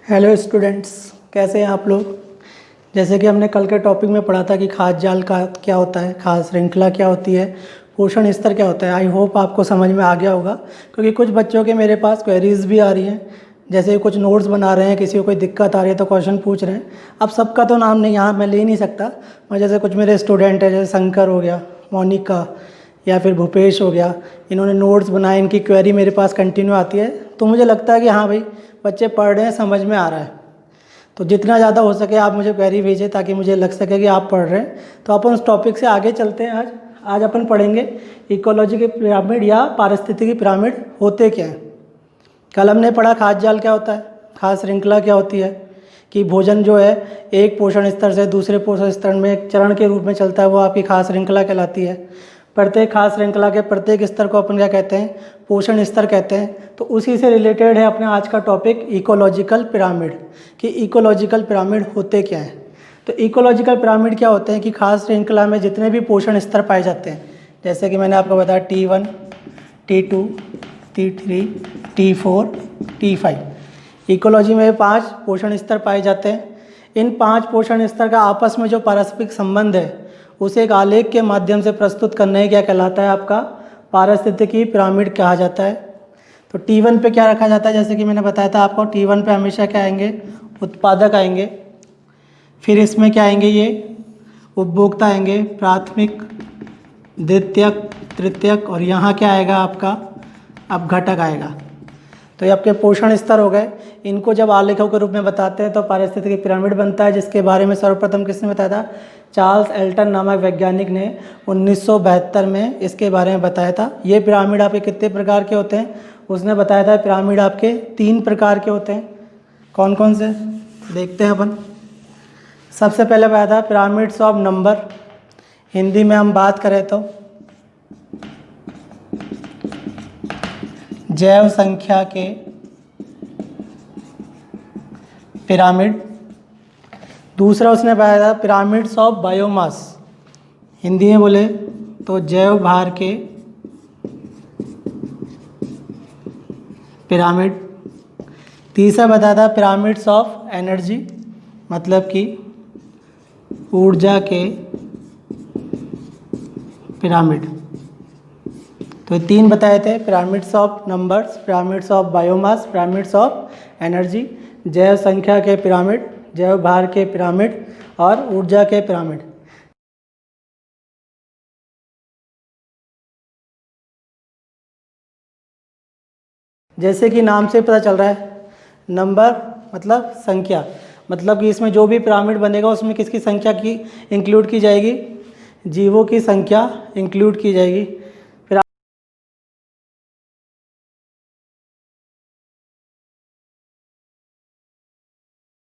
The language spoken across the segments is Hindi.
हेलो स्टूडेंट्स, कैसे हैं आप लोग। जैसे कि हमने कल के टॉपिक में पढ़ा था कि खाद्य जाल का क्या होता है, खाद्य श्रृंखला क्या होती है, पोषण स्तर क्या होता है। आई होप आपको समझ में आ गया होगा, क्योंकि कुछ बच्चों के मेरे पास क्वेरीज़ भी आ रही हैं। जैसे कुछ नोट्स बना रहे हैं, किसी को कोई दिक्कत आ रही है तो क्वेश्चन पूछ रहे हैं। अब सबका तो नाम नहीं यहाँ मैं ले नहीं सकता, मैं जैसे कुछ मेरे स्टूडेंट हैं, जैसे शंकर हो गया, मोनिका या फिर भूपेश हो गया, इन्होंने नोट्स बनाए, इनकी क्वेरी मेरे पास कंटिन्यू आती है। तो मुझे लगता है कि हाँ भाई, बच्चे पढ़ रहे हैं, समझ में आ रहा है। तो जितना ज़्यादा हो सके आप मुझे क्वेरी भेजें, ताकि मुझे लग सके कि आप पढ़ रहे हैं। तो अपन उस टॉपिक से आगे चलते हैं। आज अपन पढ़ेंगे इकोलॉजी की पिरामिड या पारिस्थितिकी पिरामिड होते क्या हैं। कल हमने पढ़ा खाद्य जाल क्या होता है, खाद्य श्रृंखला क्या होती है, कि भोजन जो है एक पोषण स्तर से दूसरे पोषण स्तर में एक चरण के रूप में चलता है, वो आपकी खाद्य श्रृंखला कहलाती है। प्रत्येक खाद्य श्रृंखला के प्रत्येक स्तर को अपन क्या कहते हैं, पोषण स्तर कहते हैं। तो उसी से रिलेटेड है अपने आज का टॉपिक इकोलॉजिकल पिरामिड, कि इकोलॉजिकल पिरामिड होते क्या हैं। तो इकोलॉजिकल पिरामिड क्या होते हैं कि खाद्य श्रृंखला में जितने भी पोषण स्तर पाए जाते हैं, जैसे कि मैंने आपको बताया T1, T2, T3, T4, T5। Ecology में 5 पोषण स्तर पाए जाते हैं। इन 5 पोषण स्तर का आपस में जो पारस्परिक संबंध है, उसे एक आलेख के माध्यम से प्रस्तुत करने क्या कहलाता है, आपका पारिस्थितिकी पिरामिड कहा जाता है। तो T1 पे क्या रखा जाता है, जैसे कि मैंने बताया था आपको, T1 पे हमेशा क्या आएंगे, उत्पादक आएंगे। फिर इसमें क्या आएंगे, ये उपभोक्ता आएंगे, प्राथमिक, द्वितीयक, तृतीयक, और यहाँ क्या आएगा आपका अपघटक आएगा। तो ये आपके पोषण स्तर हो गए। इनको जब आलेखों के रूप में बताते हैं तो पारिस्थितिकी पिरामिड बनता है, जिसके बारे में सर्वप्रथम किसने बताया था, चार्ल्स एल्टन नामक वैज्ञानिक ने 1972 में इसके बारे में बताया था। ये पिरामिड आपके कितने प्रकार के होते हैं, उसने बताया था पिरामिड आपके 3 प्रकार के होते हैं। कौन कौन से देखते हैं अपन। सबसे पहले बताया था पिरामिड्स ऑफ नंबर, हिंदी में हम बात करें तो जैव संख्या के पिरामिड। दूसरा उसने बताया था पिरामिड्स ऑफ बायोमास, हिंदी में बोले तो जैव भार के पिरामिड। तीसरा बताया था पिरामिड्स ऑफ एनर्जी, मतलब कि ऊर्जा के पिरामिड। तो ये 3 बताए थे, pyramids of numbers, pyramids of biomass, pyramids of energy, जैव संख्या के पिरामिड, जैव भार के पिरामिड और ऊर्जा के पिरामिड। जैसे कि नाम से पता चल रहा है, नंबर मतलब संख्या, मतलब कि इसमें जो भी पिरामिड बनेगा उसमें किसकी संख्या की इंक्लूड की जाएगी, जीवों की संख्या इंक्लूड की जाएगी।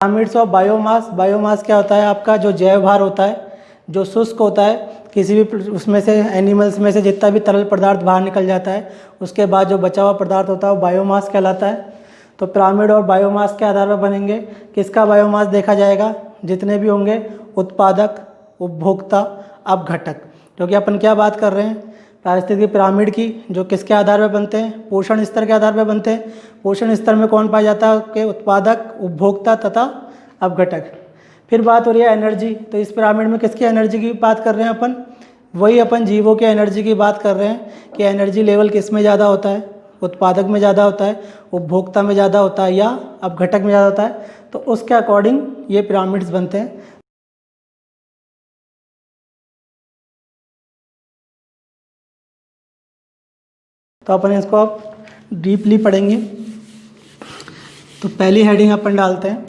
पिरामिड्स ऑफ बायोमास, बायोमास क्या होता है, आपका जो जैव भार होता है, जो शुष्क होता है, किसी भी उसमें से एनिमल्स में से जितना भी तरल पदार्थ बाहर निकल जाता है, उसके बाद जो बचा हुआ पदार्थ होता है वो बायोमास कहलाता है। तो पिरामिड और बायोमास के आधार पर बनेंगे। किसका बायोमास देखा जाएगा, जितने भी होंगे उत्पादक, उपभोक्ता, अपघटक। क्योंकि अपन क्या बात कर रहे हैं, पारिस्थितिकी पिरामिड की, जो किसके आधार पर बनते हैं, पोषण स्तर के आधार पर बनते हैं। पोषण स्तर में कौन पाया जाता है कि उत्पादक, उपभोक्ता तथा अपघटक। फिर बात हो रही है एनर्जी, तो इस पिरामिड में किसकी एनर्जी की बात कर रहे हैं अपन, वही अपन जीवों के एनर्जी की बात कर रहे हैं कि एनर्जी लेवल किस में ज़्यादा होता है, उत्पादक में ज़्यादा होता है, उपभोक्ता में ज़्यादा होता है या अपघटक में ज़्यादा होता है। तो उसके अकॉर्डिंग ये पिरामिड्स बनते हैं। तो अपन इसको अब डीपली पढ़ेंगे। तो पहली हेडिंग अपन डालते हैं,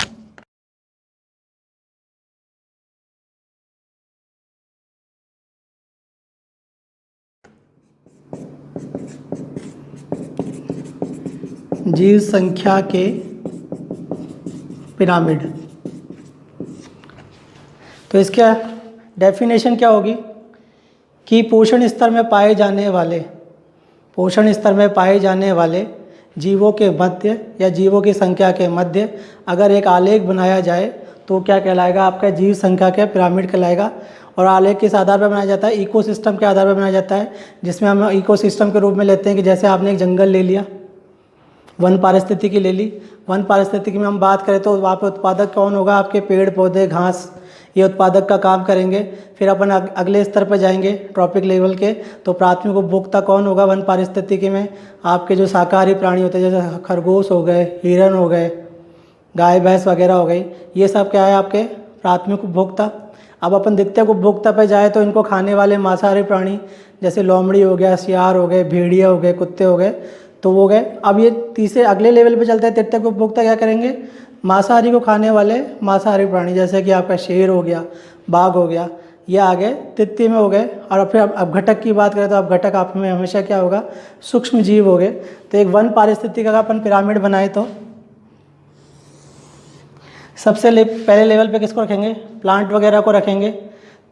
जीव संख्या के पिरामिड। तो इसका डेफिनेशन क्या होगी कि पोषण स्तर में पाए जाने वाले, पोषण स्तर में पाए जाने वाले जीवों के मध्य या जीवों की संख्या के मध्य अगर एक आलेख बनाया जाए तो क्या कहलाएगा, आपका जीव संख्या के पिरामिड कहलाएगा। और आलेख किस आधार पर बनाया जाता है, इकोसिस्टम के आधार पर बनाया जाता है, जिसमें हम इकोसिस्टम के रूप में लेते हैं कि जैसे आपने एक जंगल ले लिया, वन पारिस्थितिकी ले ली। वन पारिस्थितिकी में हम बात करें तो वहाँ पे उत्पादक कौन होगा, आपके पेड़ पौधे घास, ये उत्पादक का काम करेंगे। फिर अपन अगले स्तर पर जाएंगे ट्रॉपिक लेवल के, तो प्राथमिक उपभोक्ता कौन होगा वन पारिस्थितिकी में, आपके जो शाकाहारी प्राणी होते हैं जैसे खरगोश हो गए, हिरन हो गए, गाय भैंस वगैरह हो गई, ये सब क्या है आपके प्राथमिक उपभोक्ता। अब अपन द्वितीयक उपभोक्ता पे जाए तो इनको खाने वाले मांसाहारी प्राणी जैसे लोमड़ी हो गया, सियार हो गए, भेड़िया हो गए, कुत्ते हो गए, तो वो गए। अब ये तीसरे अगले लेवल पे चलते हैं, तृतीयक उपभोक्ता क्या करेंगे, मांसाहारी को खाने वाले मांसाहारी प्राणी जैसे कि आपका शेर हो गया, बाघ हो गया, ये आ गए तृतीय में हो गए। और फिर अब घटक की बात करें तो अब घटक आप में हमेशा क्या होगा, सूक्ष्म जीव हो गए। तो एक वन पारिस्थितिकी का अपन पिरामिड बनाए तो सबसे पहले लेवल पे किसको रखेंगे, प्लांट वगैरह को रखेंगे।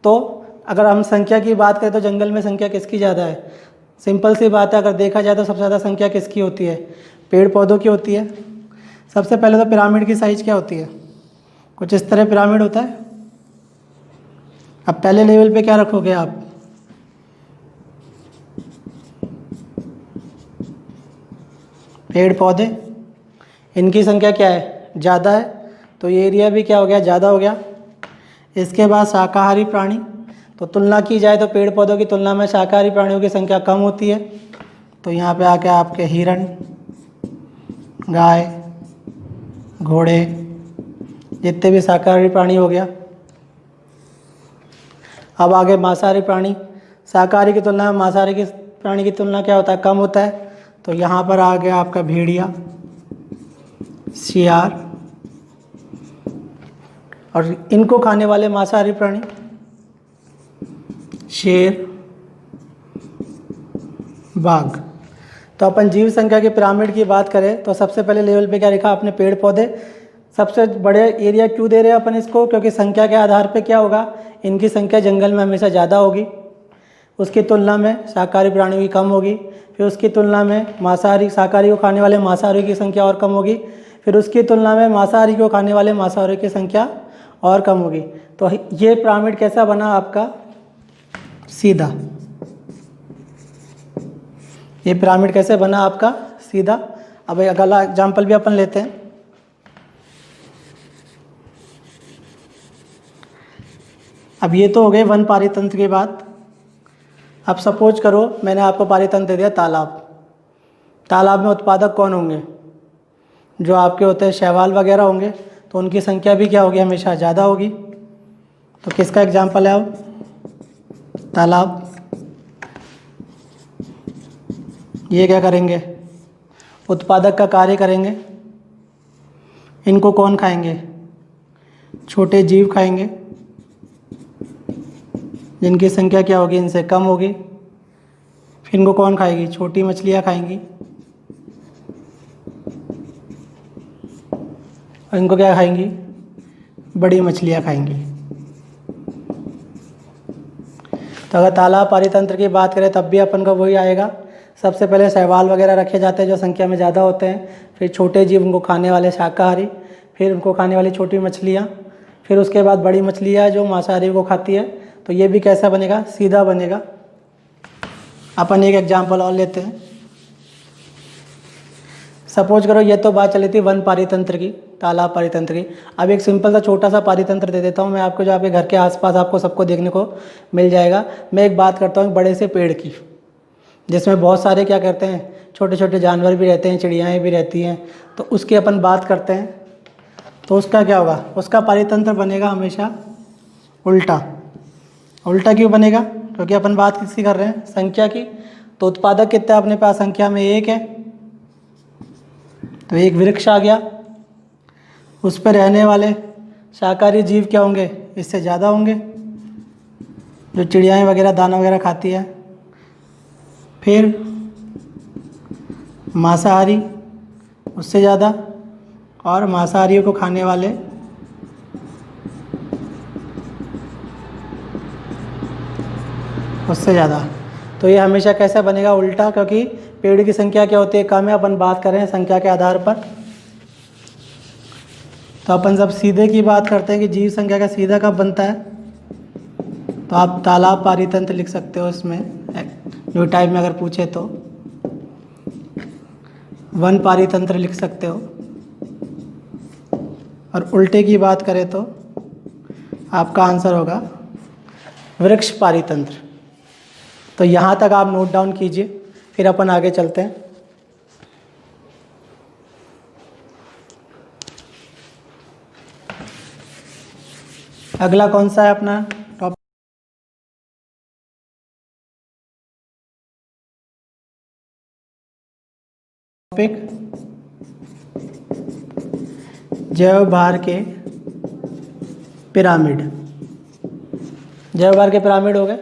तो अगर हम संख्या की बात करें तो जंगल में संख्या किसकी ज़्यादा है, सिंपल सी बात है, अगर देखा जाए तो सबसे ज़्यादा संख्या किसकी होती है, पेड़ पौधों की होती है। सबसे पहले तो पिरामिड की साइज क्या होती है, कुछ इस तरह पिरामिड होता है। अब पहले लेवल पे क्या रखोगे आप, पेड़ पौधे, इनकी संख्या क्या है, ज़्यादा है, तो ये एरिया भी क्या हो गया, ज़्यादा हो गया। इसके बाद शाकाहारी प्राणी, तो तुलना की जाए तो पेड़ पौधों की तुलना में शाकाहारी प्राणियों की संख्या कम होती है। तो यहाँ पे आके आपके हिरन, गाय, घोड़े, जितने भी शाकाहारी प्राणी हो गया। अब आगे मांसाहारी प्राणी, शाकाहारी की तुलना में मांसाहारी की प्राणी की तुलना क्या होता है, कम होता है। तो यहाँ पर आ गया आपका भेड़िया, सियार, और इनको खाने वाले मांसाहारी प्राणी शेर, बाघ। तो अपन जीव संख्या के पिरामिड की बात करें तो सबसे पहले लेवल पे क्या लिखा आपने, पेड़ पौधे। सबसे बड़े एरिया क्यों दे रहे हैं अपन इसको, क्योंकि संख्या के आधार पे क्या होगा, इनकी संख्या जंगल में हमेशा ज़्यादा होगी, उसकी तुलना में शाकाहारी प्राणियों की कम होगी। फिर उसकी तुलना में मांसाहारी, शाकाहारी को खाने वाले मांसाहारी की संख्या और कम होगी। फिर उसकी तुलना में मांसाहारी को खाने वाले मांसाहारी की संख्या और कम होगी। तो ये पिरामिड कैसा बना आपका, सीधा। ये पिरामिड कैसे बना आपका, सीधा। अब एक अगला एग्जाम्पल भी अपन लेते हैं। अब ये तो हो गए वन पारितंत्र की बात। अब सपोज करो मैंने आपको पारितंत्र दे दिया तालाब। तालाब में उत्पादक कौन होंगे, जो आपके होते हैं शैवाल वगैरह होंगे, तो उनकी संख्या भी क्या होगी, हमेशा ज़्यादा होगी। तो किसका एग्जाम्पल है अब, तालाब। ये क्या करेंगे, उत्पादक का कार्य करेंगे। इनको कौन खाएंगे, छोटे जीव खाएंगे, जिनकी संख्या क्या होगी, इनसे कम होगी। फिर इनको कौन खाएगी, छोटी मछलियाँ खाएंगी। और इनको क्या खाएंगी, बड़ी मछलियाँ खाएंगी। तो अगर तालाब पारितंत्र की बात करें तब भी अपन का वही आएगा। सबसे पहले शैवाल वगैरह रखे जाते हैं जो संख्या में ज़्यादा होते हैं। फिर छोटे जीव, उनको खाने वाले शाकाहारी। फिर उनको खाने वाली छोटी मछलियाँ। फिर उसके बाद बड़ी मछलियाँ जो मांसाहारी को खाती है। तो ये भी कैसा बनेगा, सीधा बनेगा। अपन एक एग्जाम्पल और लेते हैं। सपोज करो ये तो बात चली थी वन पारितंत्र की, तालाब पारितंत्र की। अब एक सिंपल सा छोटा सा पारितंत्र दे देता हूँ मैं आपको, जो आपके घर के आसपास आपको सबको देखने को मिल जाएगा। मैं एक बात करता हूँ बड़े से पेड़ की, जिसमें बहुत सारे क्या करते हैं, छोटे छोटे जानवर भी रहते हैं, चिड़ियाएँ भी रहती हैं। तो उसकी अपन बात करते हैं, तो उसका क्या होगा, उसका पारितंत्र बनेगा हमेशा उल्टा। उल्टा क्यों बनेगा, क्योंकि अपन बात किसकी कर रहे हैं, संख्या की। तो उत्पादक कितना अपने पास, संख्या में एक है, तो एक वृक्ष आ गया। उस पर रहने वाले शाकाहारी जीव क्या होंगे, इससे ज़्यादा होंगे, जो चिड़ियाएँ वगैरह दाना वगैरह खाती है। फिर मांसाहारी, उससे ज़्यादा, और मांसाहारियों को खाने वाले उससे ज़्यादा। तो ये हमेशा कैसा बनेगा, उल्टा, क्योंकि पेड़ की संख्या क्या होती है, कम है। अपन बात कर रहे हैं संख्या के आधार पर। तो अपन जब सीधे की बात करते हैं कि जीव संख्या का सीधा कब बनता है, तो आप तालाब पारितंत्र लिख सकते हो इसमें, जो टाइप में अगर पूछे तो। वन पारितंत्र लिख सकते हो। और उल्टे की बात करें तो आपका आंसर होगा वृक्ष पारितंत्र। तो यहाँ तक आप नोट डाउन कीजिए, फिर अपन आगे चलते हैं। अगला कौन सा है अपना टॉपिक? जैव भार के पिरामिड। जैव भार के पिरामिड हो गए।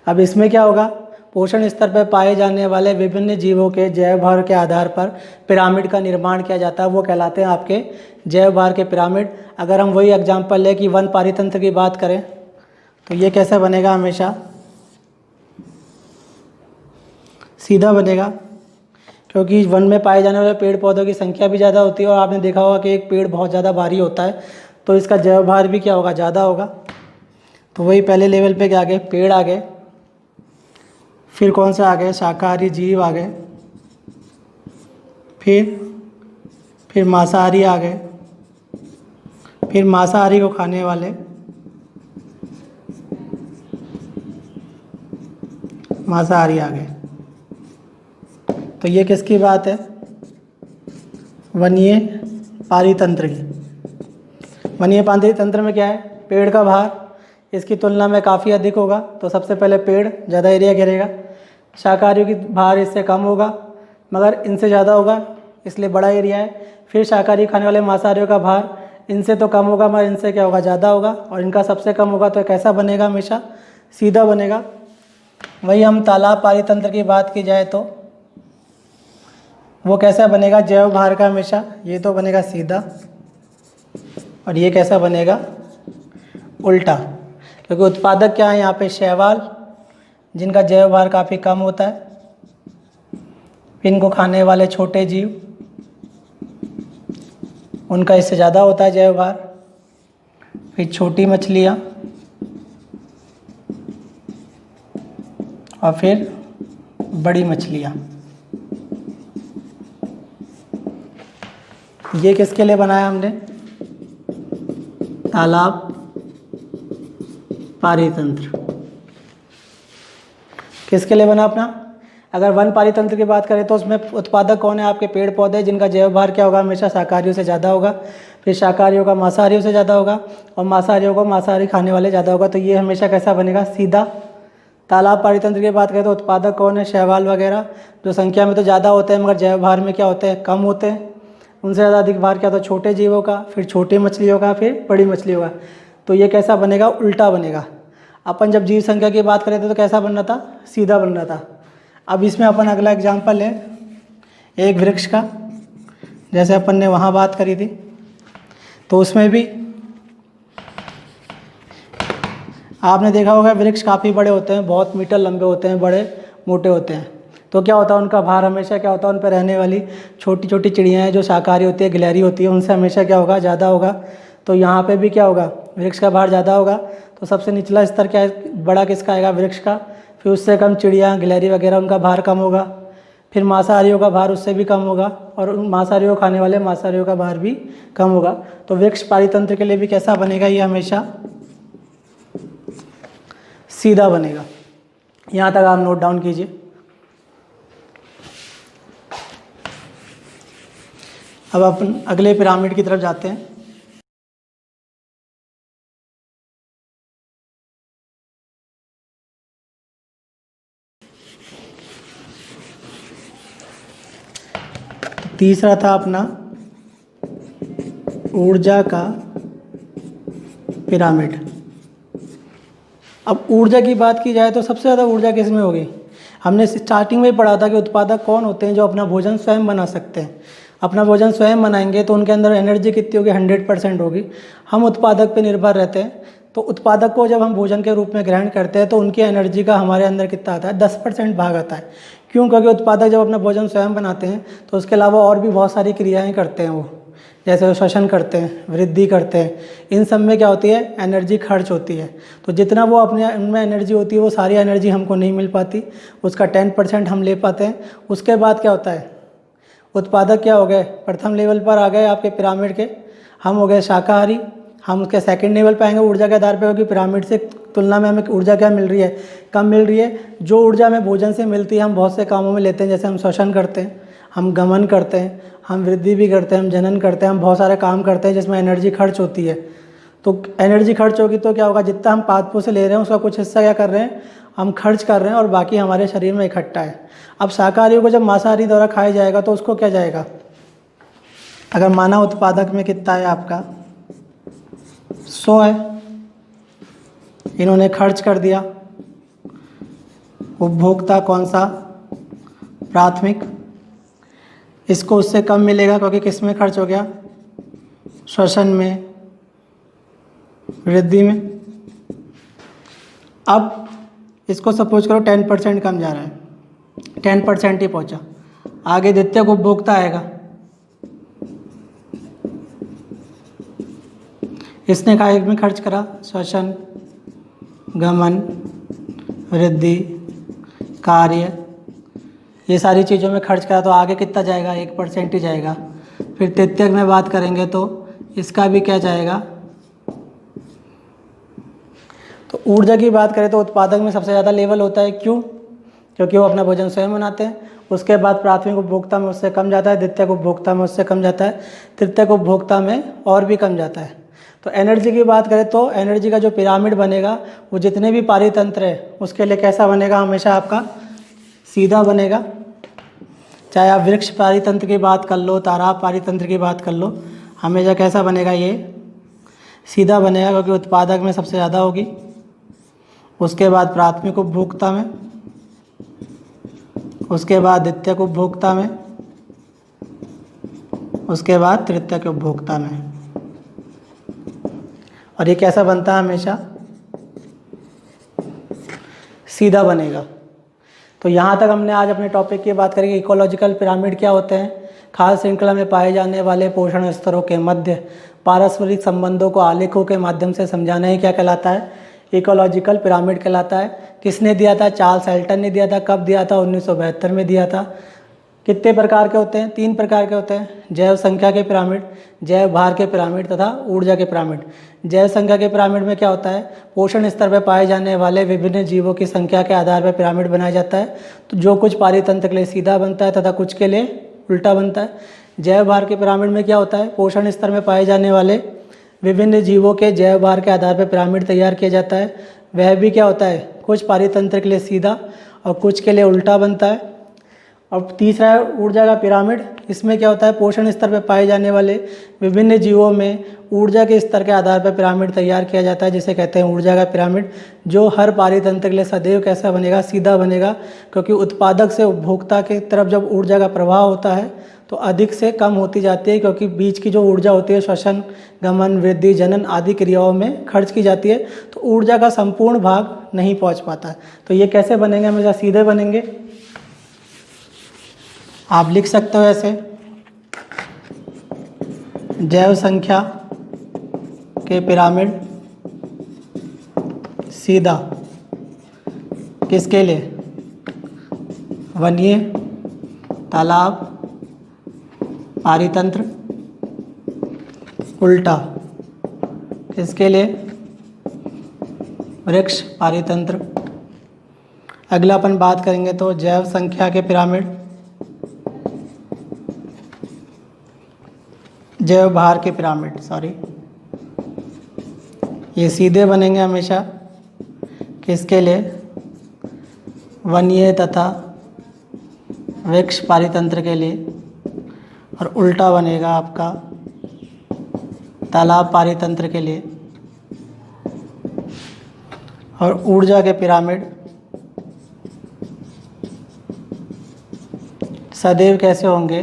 अब इसमें क्या होगा, पोषण स्तर पर पाए जाने वाले विभिन्न जीवों के जैव भार के आधार पर पिरामिड का निर्माण किया जाता है, वो कहलाते हैं आपके जैव भार के पिरामिड। अगर हम वही एग्जांपल लें कि वन पारितंत्र की बात करें तो ये कैसे बनेगा, हमेशा सीधा बनेगा, क्योंकि वन में पाए जाने वाले पेड़ पौधों की संख्या भी ज़्यादा होती है और आपने देखा होगा कि एक पेड़ बहुत ज़्यादा भारी होता है तो इसका जैव भार भी क्या होगा, ज़्यादा होगा। तो वही पहले लेवल पे क्या आ गए, पेड़ आ गए, फिर कौन सा आ गए, शाकाहारी जीव आ गए, फिर मांसाहारी आ गए, फिर मांसाहारी को खाने वाले मांसाहारी आ गए। तो ये किसकी बात है, वनीय पारितंत्र की। वनीय पारितंत्र में क्या है, पेड़ का भार इसकी तुलना में काफ़ी अधिक होगा, तो सबसे पहले पेड़ ज़्यादा एरिया घेरेगा। शाकाहारियों की भार इससे कम होगा मगर इनसे ज़्यादा होगा, इसलिए बड़ा एरिया है। फिर शाकाहारी खाने वाले मांसाहारियों का भार इनसे तो कम होगा मगर इनसे क्या होगा, ज़्यादा होगा, और इनका सबसे कम होगा। तो कैसा बनेगा, हमेशा सीधा बनेगा। वही हम तालाब पारितंत्र की बात की जाए तो वो कैसा बनेगा, जैव भार का हमेशा ये तो बनेगा सीधा और ये कैसा बनेगा, उल्टा, क्योंकि उत्पादक क्या है यहाँ पे, शैवाल, जिनका जैव भार काफ़ी कम होता है। इनको खाने वाले छोटे जीव, उनका इससे ज़्यादा होता है जैव भार। फिर छोटी मछलियाँ और फिर बड़ी मछलियाँ। ये किसके लिए बनाया हमने, तालाब पारितंत्र। किसके लिए बना अपना, अगर वन पारितंत्र की बात करें तो उसमें उत्पादक कौन है, आपके पेड़ पौधे, जिनका जैव भार क्या होगा, हमेशा शाकाहारियों से ज़्यादा होगा। फिर शाकाहारियों का मांसाहारियों से ज़्यादा होगा और मांसाहारियों को मांसाहारी खाने वाले ज़्यादा होगा। तो ये हमेशा कैसा बनेगा, सीधा। तालाब पारितंत्र की बात करें तो उत्पादक कौन है, शैवाल वगैरह, जो संख्या में तो ज़्यादा होते हैं मगर जैव भार में क्या होते हैं, कम होते हैं। उनसे ज़्यादा अधिक भार क्या होता है, छोटे जीवों का, फिर छोटी मछलियों का, फिर बड़ी मछलियों का। तो ये कैसा बनेगा, उल्टा बनेगा। अपन जब जीव संख्या की बात करें थे तो कैसा बन रहा था, सीधा बन रहा था। अब इसमें अपन अगला एग्जाम्पल लें एक वृक्ष का, जैसे अपन ने वहाँ बात करी थी, तो उसमें भी आपने देखा होगा वृक्ष काफ़ी बड़े होते हैं, बहुत मीटर लंबे होते हैं, बड़े मोटे होते हैं। तो क्या होता है, उनका भार हमेशा क्या होता है, उन पर रहने वाली छोटी छोटी चिड़ियाँ हैं जो शाकाहारी होती है, गिलहरी होती है, उनसे हमेशा क्या होगा, ज़्यादा होगा। तो यहाँ पे भी क्या होगा, वृक्ष का भार ज़्यादा होगा। तो सबसे निचला स्तर क्या है, बड़ा किसका आएगा, वृक्ष का। फिर उससे कम चिड़ियाँ, गिलहरी वगैरह, उनका भार कम होगा। फिर मांसाहारियों का भार उससे भी कम होगा और उन मांसाहारियों को खाने वाले मांसाहारियों का भार भी कम होगा। तो वृक्ष पारितंत्र के लिए भी कैसा बनेगा, ये हमेशा सीधा बनेगा। यहाँ तक आप नोट डाउन कीजिए। अब अपन अगले पिरामिड की तरफ जाते हैं। तीसरा था अपना ऊर्जा का पिरामिड। अब ऊर्जा की बात की जाए तो सबसे ज़्यादा ऊर्जा किस में होगी, हमने स्टार्टिंग में ही पढ़ा था कि उत्पादक कौन होते हैं, जो अपना भोजन स्वयं बना सकते हैं। अपना भोजन स्वयं बनाएंगे तो उनके अंदर एनर्जी कितनी होगी, 100% होगी। हम उत्पादक पे निर्भर रहते हैं। तो उत्पादक को जब हम भोजन के रूप में ग्रहण करते हैं तो उनकी एनर्जी का हमारे अंदर कितना आता है, 10% भाग आता है। क्यों, क्योंकि उत्पादक जब अपना भोजन स्वयं बनाते हैं तो उसके अलावा और भी बहुत सारी क्रियाएँ करते हैं वो, जैसे वो श्वसन करते हैं, वृद्धि करते हैं। इन सब में क्या होती है, एनर्जी खर्च होती है। तो जितना वो अपने उनमें एनर्जी होती है वो सारी एनर्जी हमको नहीं मिल पाती, उसका 10% हम ले पाते हैं। उसके बाद क्या होता है, उत्पादक क्या हो गए, प्रथम लेवल पर आ गए आपके पिरामिड के, हम हो गए शाकाहारी। हम उसके सेकंड लेवल पे आएंगे ऊर्जा के आधार पे, क्योंकि पिरामिड से तुलना में हमें ऊर्जा क्या मिल रही है, कम मिल रही है। जो ऊर्जा हमें भोजन से मिलती है हम बहुत से कामों में लेते हैं, जैसे हम श्वसन करते हैं, हम गमन करते हैं, हम वृद्धि भी करते हैं, हम जनन करते हैं, हम बहुत सारे काम करते हैं जिसमें एनर्जी खर्च होती है। तो एनर्जी खर्च होगी तो क्या होगा, जितना हम पादपों से ले रहे हैं उसका कुछ हिस्सा क्या कर रहे हैं, हम खर्च कर रहे हैं और बाकी हमारे शरीर में इकट्ठा है। अब शाकाहारियों को जब मांसाहारी द्वारा खाया जाएगा तो उसको क्या जाएगा, अगर मानव उत्पादक में कितना है आपका 100 है, इन्होंने खर्च कर दिया। उपभोक्ता कौन सा, प्राथमिक, इसको उससे कम मिलेगा क्योंकि किस में खर्च हो गया, श्वसन में, वृद्धि में। अब इसको सपोज करो 10% कम जा रहा है, 10% ही पहुंचा, आगे द्वितीयक उपभोक्ता आएगा, इसने काय में खर्च करा, श्वसन, गमन, वृद्धि, कार्य, ये सारी चीज़ों में खर्च करा, तो आगे कितना जाएगा, 1% ही जाएगा। फिर तृतीयक में बात करेंगे तो इसका भी क्या जाएगा। तो ऊर्जा की बात करें तो उत्पादक में सबसे ज़्यादा लेवल होता है, क्यों, क्योंकि वो अपना भोजन स्वयं बनाते हैं। उसके बाद प्राथमिक उपभोक्ता में उससे कम जाता है, द्वितीयक उपभोक्ता में उससे कम जाता है, तृतीयक उपभोक्ता में और भी कम जाता है। तो एनर्जी की बात करें तो एनर्जी का जो पिरामिड बनेगा वो जितने भी पारितंत्र है उसके लिए कैसा बनेगा, हमेशा आपका सीधा बनेगा। चाहे आप वृक्ष पारितंत्र की बात कर लो, ताराब पारितंत्र की बात कर लो, हमेशा कैसा बनेगा, ये सीधा बनेगा क्योंकि उत्पादक में सबसे ज़्यादा होगी। उसके बाद प्राथमिक उपभोक्ता में, उसके बाद द्वितीयक उपभोक्ता में, उसके बाद तृतीयक उपभोक्ता में। और ये कैसा बनता है, हमेशा सीधा बनेगा। तो यहाँ तक हमने आज अपने टॉपिक की बात करी कि इकोलॉजिकल पिरामिड क्या होते हैं। खाद्य श्रृंखला में पाए जाने वाले पोषण स्तरों के मध्य पारस्परिक संबंधों को आलेखों के माध्यम से समझाना ही क्या कहलाता है, इकोलॉजिकल पिरामिड कहलाता है। किसने दिया था, चार्ल्स एल्टन ने दिया था। कब दिया था, 1972 में दिया था। कितने प्रकार के होते हैं, 3 प्रकार के होते हैं, जैव संख्या के पिरामिड, जैव भार के पिरामिड तथा ऊर्जा के पिरामिड। जैव संख्या के पिरामिड में क्या होता है, पोषण स्तर पर पाए जाने वाले विभिन्न जीवों की संख्या के आधार पर पिरामिड बनाया जाता है। तो जो कुछ पारितंत्र के लिए सीधा बनता है तथा कुछ के लिए उल्टा बनता है। जैव भार के पिरामिड में क्या होता है, पोषण स्तर में पाए जाने वाले विभिन्न जीवों के जैव भार के आधार पर पिरामिड तैयार किया जाता है। वह भी क्या होता है, कुछ पारितंत्र के लिए सीधा और कुछ के लिए उल्टा बनता है। और तीसरा है ऊर्जा का पिरामिड। इसमें क्या होता है, पोषण स्तर पर पाए जाने वाले विभिन्न जीवों में ऊर्जा के स्तर के आधार पर पिरामिड तैयार किया जाता है, जिसे कहते हैं ऊर्जा का पिरामिड, जो हर पारितंत्र के लिए सदैव कैसा बनेगा, सीधा बनेगा। क्योंकि उत्पादक से उपभोक्ता की तरफ जब ऊर्जा का प्रवाह होता है तो अधिक से कम होती जाती है, क्योंकि बीच की जो ऊर्जा होती है श्वसन, गमन, वृद्धि, जनन आदि क्रियाओं में खर्च की जाती है, तो ऊर्जा का संपूर्ण भाग नहीं पहुँच पाता है। तो ये कैसे बनेंगे, हमेशा सीधे बनेंगे। आप लिख सकते हो ऐसे, जैव संख्या के पिरामिड सीधा किसके लिए, वन्य, तालाब, पारितंत्र, उल्टा किसके लिए, वृक्ष पारितंत्र। अगला अपन बात करेंगे तो जैव संख्या के पिरामिड, जैव भार के पिरामिड, सॉरी, ये सीधे बनेंगे हमेशा किसके लिए, वन्य तथा वृक्ष पारितंत्र के लिए। और उल्टा बनेगा आपका तालाब पारितंत्र के लिए। और ऊर्जा के पिरामिड सदैव कैसे होंगे,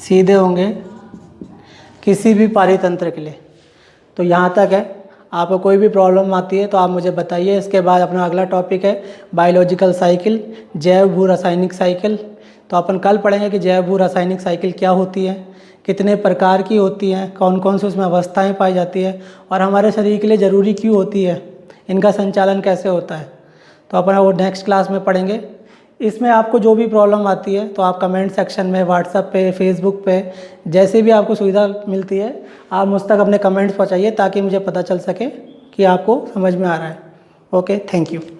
सीधे होंगे किसी भी पारितंत्र के लिए। तो यहाँ तक है। आपको कोई भी प्रॉब्लम आती है तो आप मुझे बताइए। इसके बाद अपना अगला टॉपिक है बायोलॉजिकल साइकिल, जैव भू रासायनिक साइकिल। तो अपन कल पढ़ेंगे कि जैव भू रासायनिक साइकिल क्या होती है, कितने प्रकार की होती हैं, कौन कौन सी उसमें अवस्थाएं पाई जाती है और हमारे शरीर के लिए ज़रूरी क्यों होती है, इनका संचालन कैसे होता है। तो अपन वो नेक्स्ट क्लास में पढ़ेंगे। इसमें आपको जो भी प्रॉब्लम आती है तो आप कमेंट सेक्शन में, व्हाट्सएप पे, फेसबुक पे, जैसे भी आपको सुविधा मिलती है आप मुझ तक अपने कमेंट्स पहुँचाइए ताकि मुझे पता चल सके कि आपको समझ में आ रहा है। Okay, thank you.